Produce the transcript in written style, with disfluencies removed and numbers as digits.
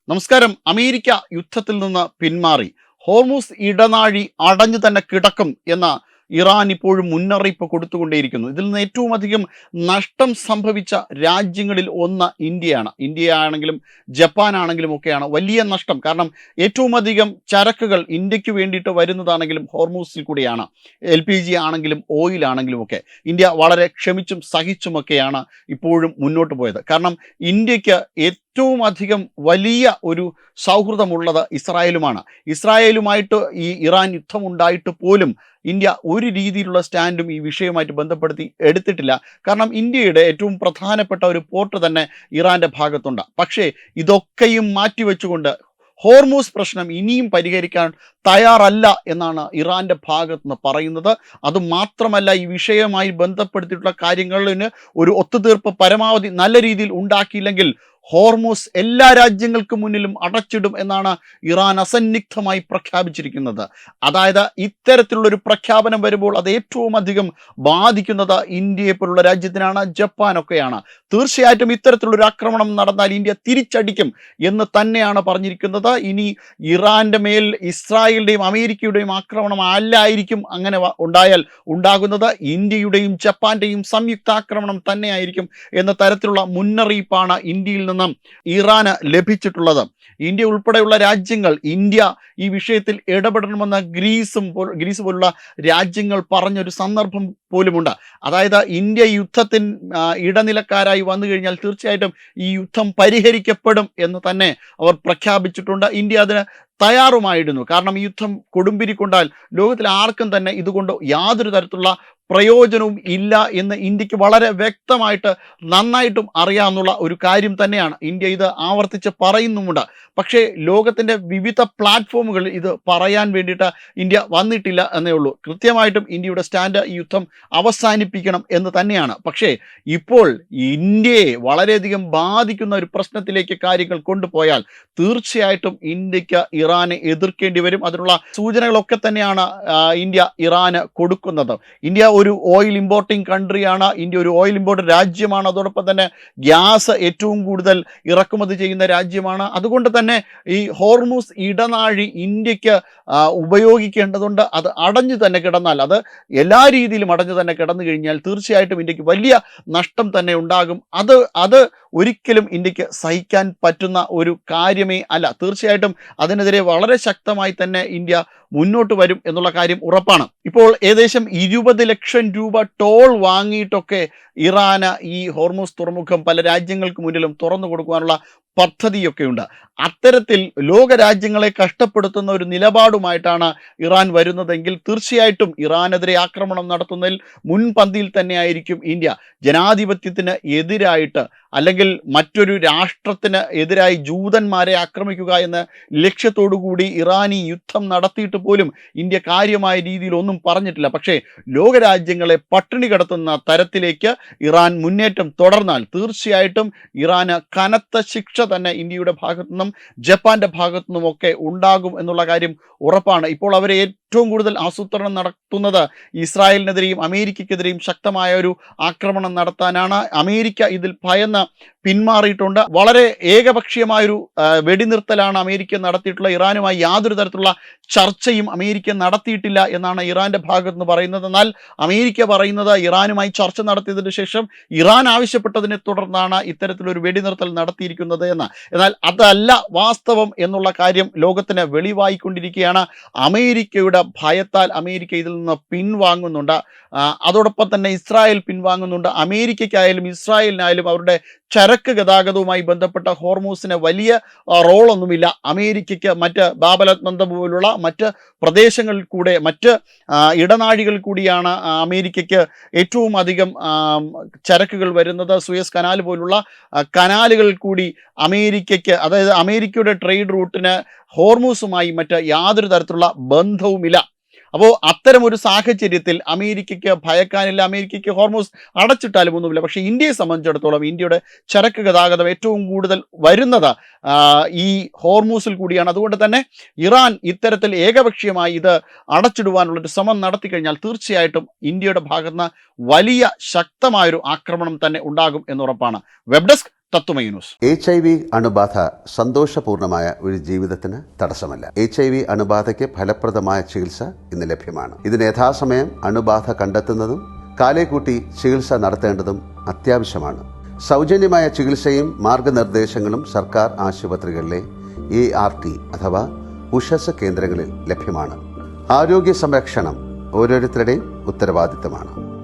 നമസ്കാരം. അമേരിക്ക യുദ്ധത്തിൽ നിന്ന് പിന്മാറി ഹോർമൂസ് ഇടനാഴി അടഞ്ഞു തന്നെ കിടക്കും എന്ന ഇറാൻ ഇപ്പോഴും മുന്നറിയിപ്പ് കൊടുത്തുകൊണ്ടേയിരിക്കുന്നു. ഇതിൽ നിന്ന് ഏറ്റവും അധികം നഷ്ടം സംഭവിച്ച രാജ്യങ്ങളിൽ ഒന്ന് ഇന്ത്യയാണ്. ഇന്ത്യയാണെങ്കിലും ജപ്പാനാണെങ്കിലും ഒക്കെയാണ് വലിയ നഷ്ടം. കാരണം ഏറ്റവും അധികം ചരക്കുകൾ ഇന്ത്യക്ക് വേണ്ടിയിട്ട് വരുന്നതാണെങ്കിലും ഹോർമൂസിൽ കൂടിയാണ്. LPG ആണെങ്കിലും ഓയിലാണെങ്കിലും ഒക്കെ ഇന്ത്യ വളരെ ക്ഷമിച്ചും സഹിച്ചുമൊക്കെയാണ് ഇപ്പോഴും മുന്നോട്ട് പോയത്. കാരണം ഇന്ത്യക്ക് ഏറ്റവും അധികം വലിയ ഒരു സൗഹൃദമുള്ളത് ഇസ്രായേലുമാണ്. ഇസ്രായേലുമായിട്ട് ഈ ഇറാൻ യുദ്ധമുണ്ടായിട്ട് പോലും ഇന്ത്യ ഒരു രീതിയിലുള്ള സ്റ്റാൻഡും ഈ വിഷയവുമായിട്ട് ബന്ധപ്പെടുത്തി എടുത്തിട്ടില്ല. കാരണം ഇന്ത്യയുടെ ഏറ്റവും പ്രധാനപ്പെട്ട ഒരു പോർട്ട് തന്നെ ഇറാൻ്റെ ഭാഗത്തുണ്ട്. പക്ഷേ ഇതൊക്കെയും മാറ്റിവെച്ചുകൊണ്ട് ഹോർമൂസ് പ്രശ്നം ഇനിയും പരിഹരിക്കാൻ തയ്യാറല്ല എന്നാണ് ഇറാൻ്റെ ഭാഗത്തുനിന്ന് പറയുന്നത്. അതുമാത്രമല്ല, ഈ വിഷയവുമായി ബന്ധപ്പെടുത്തിയിട്ടുള്ള കാര്യങ്ങളിന് ഒരു ഒത്തുതീർപ്പ് പരമാവധി നല്ല രീതിയിൽ ഉണ്ടാക്കിയില്ലെങ്കിൽ ഹോർമൂസ് എല്ലാ രാജ്യങ്ങൾക്ക് മുന്നിലും അടച്ചിടും എന്നാണ് ഇറാൻ അസന്നിഗ്ധമായി പ്രഖ്യാപിച്ചിരിക്കുന്നത്. അതായത് ഇത്തരത്തിലുള്ളൊരു പ്രഖ്യാപനം വരുമ്പോൾ അത് ഏറ്റവും അധികം ബാധിക്കുന്നത് ഇന്ത്യയെ പോലുള്ള രാജ്യത്തിനാണ്, ജപ്പാനൊക്കെയാണ്. തീർച്ചയായിട്ടും ഇത്തരത്തിലുള്ളൊരു ആക്രമണം നടന്നാൽ ഇന്ത്യ തിരിച്ചടിക്കും എന്ന് തന്നെയാണ് പറഞ്ഞിരിക്കുന്നത്. ഇനി ഇറാൻ്റെ മേൽ ഇസ്രായേലിൻ്റെയും അമേരിക്കയുടെയും ആക്രമണം അല്ലായിരിക്കും അങ്ങനെ ഉണ്ടായാൽ ഉണ്ടാകുന്നത്, ഇന്ത്യയുടെയും ജപ്പാന്റെയും സംയുക്താക്രമണം തന്നെയായിരിക്കും എന്ന തരത്തിലുള്ള മുന്നറിയിപ്പാണ് ഇന്ത്യയിൽ നിന്നും ഇറാന് ലഭിച്ചിട്ടുള്ളത്. ഇന്ത്യ ഉൾപ്പെടെയുള്ള രാജ്യങ്ങൾ ഇന്ത്യ ഈ വിഷയത്തിൽ ഇടപെടണമെന്ന് ഗ്രീസ് പോലുള്ള രാജ്യങ്ങൾ പറഞ്ഞൊരു സന്ദർഭം പോലുമുണ്ട്. അതായത് ഇന്ത്യ യുദ്ധത്തിന് ഇടനിലക്കാരായി വന്നു കഴിഞ്ഞാൽ തീർച്ചയായിട്ടും ഈ യുദ്ധം പരിഹരിക്കപ്പെടും എന്ന് തന്നെ അവർ പ്രഖ്യാപിച്ചിട്ടുണ്ട്. ഇന്ത്യ അതിന് തയ്യാറുമായിരുന്നു. കാരണം ഈ യുദ്ധം കൊടുമ്പിരി കൊണ്ടാൽ ലോകത്തിൽ ആർക്കും തന്നെ ഇതുകൊണ്ട് യാതൊരു തരത്തിലുള്ള പ്രയോജനവും ഇല്ല എന്ന് ഇന്ത്യക്ക് വളരെ വ്യക്തമായിട്ട് നന്നായിട്ടും അറിയാവുന്ന ഒരു കാര്യം തന്നെയാണ്. ഇന്ത്യ ഇത് ആവർത്തിച്ച് പറയുന്നുമുണ്ട്. പക്ഷേ ലോകത്തിൻ്റെ വിവിധ പ്ലാറ്റ്ഫോമുകളിൽ ഇത് പറയാൻ വേണ്ടിയിട്ട് ഇന്ത്യ വന്നിട്ടില്ല എന്നേ ഉള്ളൂ. കൃത്യമായിട്ടും ഇന്ത്യയുടെ സ്റ്റാൻഡ് ഈ യുദ്ധം അവസാനിപ്പിക്കണം എന്ന് തന്നെയാണ്. പക്ഷേ ഇപ്പോൾ ഇന്ത്യയെ വളരെയധികം ബാധിക്കുന്ന ഒരു പ്രശ്നത്തിലേക്ക് കാര്യങ്ങൾ കൊണ്ടുപോയാൽ തീർച്ചയായിട്ടും ഇന്ത്യക്ക് ഇറാനെ എതിർക്കേണ്ടി വരും. അതിനുള്ള സൂചനകളൊക്കെ തന്നെയാണ് ഇന്ത്യ ഇറാന് കൊടുക്കുന്നത്. ഇന്ത്യ ഒരു ഓയിൽ ഇമ്പോർട്ടിംഗ് കൺട്രിയാണ്. ഇന്ത്യ ഒരു ഓയിൽ ഇമ്പോർട്ട് രാജ്യമാണ്. അതോടൊപ്പം തന്നെ ഗ്യാസ് ഏറ്റവും കൂടുതൽ ഇറക്കുമതി ചെയ്യുന്ന രാജ്യമാണ്. അതുകൊണ്ട് തന്നെ ഈ ഹോർമൂസ് ഇടനാഴി ഇന്ത്യക്ക് ഉപയോഗിക്കേണ്ടതുണ്ട്. അത് അടഞ്ഞു തന്നെ കിടന്നാൽ, അത് എല്ലാ രീതിയിലും അടഞ്ഞു തന്നെ കിടന്നു കഴിഞ്ഞാൽ തീർച്ചയായിട്ടും ഇന്ത്യക്ക് വലിയ നഷ്ടം തന്നെ ഉണ്ടാകും. അത് ഒരിക്കലും ഇന്ത്യക്ക് സഹിക്കാൻ പറ്റുന്ന ഒരു കാര്യമേ അല്ല. തീർച്ചയായിട്ടും അതിനെതിരെ വളരെ ശക്തമായി തന്നെ ഇന്ത്യ മുന്നോട്ട് വരും എന്നുള്ള കാര്യം ഉറപ്പാണ്. ഇപ്പോൾ ഏകദേശം 20 ലക്ഷം രൂപ ടോൾ വാങ്ങിയിട്ടൊക്കെ ഇറാന് ഈ ഹോർമൂസ് തുറമുഖം പല രാജ്യങ്ങൾക്ക് മുന്നിലും തുറന്നു കൊടുക്കുവാനുള്ള പദ്ധതിയൊക്കെയുണ്ട്. അത്തരത്തിൽ ലോകരാജ്യങ്ങളെ കഷ്ടപ്പെടുത്തുന്ന ഒരു നിലപാടുമായിട്ടാണ് ഇറാൻ വരുന്നതെങ്കിൽ തീർച്ചയായിട്ടും ഇറാനെതിരെ ആക്രമണം നടത്തുന്നതിൽ മുൻപന്തിയിൽ തന്നെയായിരിക്കും ഇന്ത്യ. ജനാധിപത്യത്തിന് എതിരായിട്ട് അല്ലെങ്കിൽ മറ്റൊരു രാഷ്ട്രത്തിന് എതിരായി ജൂതന്മാരെ ആക്രമിക്കുക എന്ന ലക്ഷ്യത്തോടു കൂടി ഇറാനി യുദ്ധം നടത്തിയിട്ട് പോലും ഇന്ത്യ കാര്യമായ രീതിയിൽ ഒന്നും പറഞ്ഞിട്ടില്ല. പക്ഷേ ലോകരാജ്യങ്ങളെ പട്ടിണി കിടത്തുന്ന തരത്തിലേക്ക് ഇറാൻ മുന്നേറ്റം തുടർന്നാൽ തീർച്ചയായിട്ടും ഇറാന് കനത്ത ശിക്ഷ തന്നെ ഇന്ത്യയുടെ ഭാഗത്തു നിന്നും ജപ്പാന്റെ ഭാഗത്തു നിന്നും ഒക്കെ ഉണ്ടാകും എന്നുള്ള കാര്യം ഉറപ്പാണ്. ഇപ്പോൾ അവരെ ഏറ്റവും കൂടുതൽ ആസൂത്രണം നടത്തുന്നത് ഇസ്രായേലിനെതിരെയും അമേരിക്കയ്ക്കെതിരെയും ശക്തമായ ഒരു ആക്രമണം നടത്താനാണ്. അമേരിക്ക ഇതിൽ ഭയന്ന് പിന്മാറിയിട്ടുണ്ട്. വളരെ ഏകപക്ഷീയമായൊരു വെടിനിർത്തലാണ് അമേരിക്ക നടത്തിയിട്ടുള്ള. ഇറാനുമായി യാതൊരു തരത്തിലുള്ള ചർച്ചയും അമേരിക്ക നടത്തിയിട്ടില്ല എന്നാണ് ഇറാന്റെ ഭാഗത്തുനിന്ന് പറയുന്നത്. എന്നാൽ അമേരിക്ക പറയുന്നത് ഇറാനുമായി ചർച്ച നടത്തിയതിനു ശേഷം ഇറാൻ ആവശ്യപ്പെട്ടതിനെ തുടർന്നാണ് ഇത്തരത്തിലൊരു വെടിനിർത്തൽ നടത്തിയിരിക്കുന്നത് എന്ന്. എന്നാൽ അതല്ല വാസ്തവം എന്നുള്ള കാര്യം ലോകത്തിന് വെളിവായിക്കൊണ്ടിരിക്കുകയാണ്. അമേരിക്കയുടെ ഭയത്താൽ അമേരിക്ക ഇതിൽ നിന്ന് പിൻവാങ്ങുന്നുണ്ട്. അതോടൊപ്പം തന്നെ ഇസ്രായേൽ പിൻവാങ്ങുന്നുണ്ട്. അമേരിക്കയ്ക്കായാലും ഇസ്രായേലിനായാലും അവരുടെ ചരക്ക് ഗതാഗതവുമായി ബന്ധപ്പെട്ട ഹോർമൂസിന് വലിയ റോളൊന്നുമില്ല. അമേരിക്കയ്ക്ക് മറ്റ് ബാബലത്മന്ദ പോലുള്ള മറ്റ് പ്രദേശങ്ങളിൽ കൂടെ മറ്റ് ഇടനാഴികളിൽ കൂടിയാണ് അമേരിക്കയ്ക്ക് ഏറ്റവും അധികം ചരക്കുകൾ വരുന്നത്. സൂയസ് കനാൽ പോലുള്ള കനാലുകളിൽ കൂടി അമേരിക്കയ്ക്ക്, അതായത് അമേരിക്കയുടെ ട്രേഡ് റൂട്ടിന് ഹോർമൂസുമായി മറ്റ് യാതൊരു തരത്തിലുള്ള ബന്ധവുമില്ല. അപ്പോൾ അത്തരം ഒരു സാഹചര്യത്തിൽ അമേരിക്കയ്ക്ക് ഭയക്കാനില്ല. അമേരിക്കയ്ക്ക് ഹോർമൂസ് അടച്ചിട്ടാലും ഒന്നുമില്ല. പക്ഷേ ഇന്ത്യയെ സംബന്ധിച്ചിടത്തോളം ഇന്ത്യയുടെ ചരക്ക് ഗതാഗതം ഏറ്റവും കൂടുതൽ വരുന്നത് ഈ ഹോർമൂസിൽ കൂടിയാണ്. അതുകൊണ്ട് തന്നെ ഇറാൻ ഇത്തരത്തിൽ ഏകപക്ഷീയമായി ഇത് അടച്ചിടുവാനുള്ളൊരു ശ്രമം നടത്തി കഴിഞ്ഞാൽ തീർച്ചയായിട്ടും ഇന്ത്യയുടെ ഭാഗത്തുനിന്ന് വലിയ ശക്തമായൊരു ആക്രമണം തന്നെ ഉണ്ടാകും എന്നുറപ്പാണ്. വെബ് ഡെസ്ക് തത്വമയൂസ്. HIV അണുബാധ സന്തോഷപൂർണമായ ഒരു ജീവിതത്തിന് തടസ്സമല്ല. HIV അണുബാധയ്ക്ക് ഫലപ്രദമായ ചികിത്സ ഇന്ന് ലഭ്യമാണ്. ഇതിന് യഥാസമയം അണുബാധ കണ്ടെത്തുന്നതും കാലേക്കൂട്ടി ചികിത്സ നടത്തേണ്ടതും അത്യാവശ്യമാണ്. സൗജന്യമായ ചികിത്സയും മാർഗനിർദ്ദേശങ്ങളും സർക്കാർ ആശുപത്രികളിലെ ART അഥവാ ഉഷസ് കേന്ദ്രങ്ങളിൽ ലഭ്യമാണ്. ആരോഗ്യ സംരക്ഷണം ഓരോരുത്തരുടെയും ഉത്തരവാദിത്തമാണ്.